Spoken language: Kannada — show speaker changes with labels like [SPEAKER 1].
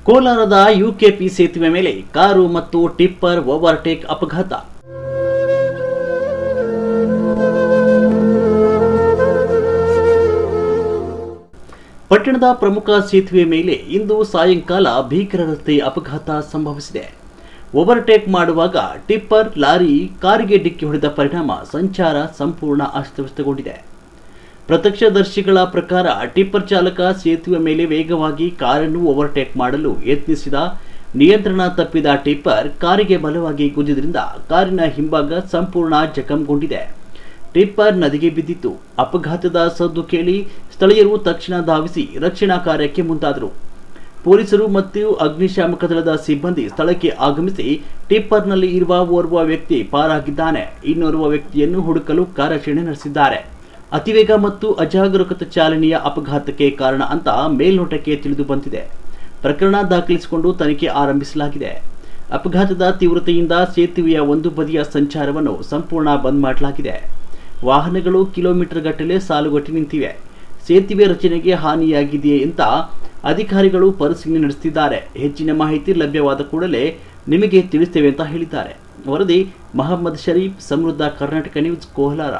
[SPEAKER 1] ಕೋಲಾರದ ಯುಕೆಪಿ ಸೇತುವೆ ಮೇಲೆ ಕಾರು ಮತ್ತು ಟಿಪ್ಪರ್ ಓವರ್ಟೇಕ್ ಅಪಘಾತ. ಪಟ್ಟಣದ ಪ್ರಮುಖ ಸೇತುವೆ ಮೇಲೆ ಇಂದು ಸಾಯಂಕಾಲ ಭೀಕರ ರಸ್ತೆ ಅಪಘಾತ ಸಂಭವಿಸಿದೆ. ಓವರ್ಟೇಕ್ ಮಾಡುವಾಗ ಟಿಪ್ಪರ್ ಲಾರಿ ಕಾರಿಗೆ ಡಿಕ್ಕಿ ಹೊಡೆದ ಪರಿಣಾಮ ಸಂಚಾರ ಸಂಪೂರ್ಣ ಅಸ್ತವ್ಯಸ್ತಗೊಂಡಿದೆ. ಪ್ರತ್ಯಕ್ಷದರ್ಶಿಗಳ ಪ್ರಕಾರ ಟಿಪ್ಪರ್ ಚಾಲಕ ಸೇತುವೆ ಮೇಲೆ ವೇಗವಾಗಿ ಕಾರನ್ನು ಓವರ್ಟೇಕ್ ಮಾಡಲು ಯತ್ನಿಸಿದ. ನಿಯಂತ್ರಣ ತಪ್ಪಿದ ಟಿಪ್ಪರ್ ಕಾರಿಗೆ ಬಲವಾಗಿ ಗುದ್ದಿದ್ರಿಂದ ಕಾರಿನ ಹಿಂಭಾಗ ಸಂಪೂರ್ಣ ಜಖಂಗೊಂಡಿದೆ. ಟಿಪ್ಪರ್ ನದಿಗೆ ಬಿದ್ದಿತ್ತು. ಅಪಘಾತದ ಸದ್ದು ಕೇಳಿ ಸ್ಥಳೀಯರು ತಕ್ಷಣ ಧಾವಿಸಿ ರಕ್ಷಣಾ ಕಾರ್ಯಕ್ಕೆ ಮುಂದಾದರು. ಪೊಲೀಸರು ಮತ್ತು ಅಗ್ನಿಶಾಮಕ ದಳದ ಸಿಬ್ಬಂದಿ ಸ್ಥಳಕ್ಕೆ ಆಗಮಿಸಿ ಟಿಪ್ಪರ್ನಲ್ಲಿ ಇರುವ ಓರ್ವ ವ್ಯಕ್ತಿ ಪಾರಾಗಿದ್ದಾನೆ. ಇನ್ನೋರ್ವ ವ್ಯಕ್ತಿಯನ್ನು ಹುಡುಕಲು ಕಾರ್ಯಾಚರಣೆ ನಡೆಸಿದ್ದಾರೆ. ಅತಿವೇಗ ಮತ್ತು ಅಜಾಗರೂಕತೆ ಚಾಲನೆಯ ಅಪಘಾತಕ್ಕೆ ಕಾರಣ ಅಂತ ಮೇಲ್ನೋಟಕ್ಕೆ ತಿಳಿದು ಬಂದಿದೆ. ಪ್ರಕರಣ ದಾಖಲಿಸಿಕೊಂಡು ತನಿಖೆ ಆರಂಭಿಸಲಾಗಿದೆ. ಅಪಘಾತದ ತೀವ್ರತೆಯಿಂದ ಸೇತುವೆಯ ಒಂದು ಬದಿಯ ಸಂಚಾರವನ್ನು ಸಂಪೂರ್ಣ ಬಂದ್ ಮಾಡಲಾಗಿದೆ. ವಾಹನಗಳು ಕಿಲೋಮೀಟರ್ ಗಟ್ಟಲೆ ಸಾಲುಗಟ್ಟಿ ನಿಂತಿವೆ. ಸೇತುವೆ ರಚನೆಗೆ ಹಾನಿಯಾಗಿದೆಯೇ ಅಂತ ಅಧಿಕಾರಿಗಳು ಪರಿಶೀಲನೆ ನಡೆಸುತ್ತಿದ್ದಾರೆ. ಹೆಚ್ಚಿನ ಮಾಹಿತಿ ಲಭ್ಯವಾದ ಕೂಡಲೇ ನಿಮಗೆ ತಿಳಿಸುತ್ತೇವೆ ಅಂತ ಹೇಳಿದ್ದಾರೆ. ವರದಿ ಮಹಮ್ಮದ್ ಶರೀಫ್, ಸಮೃದ್ಧ ಕರ್ನಾಟಕ ನ್ಯೂಸ್, ಕೋಲಾರ.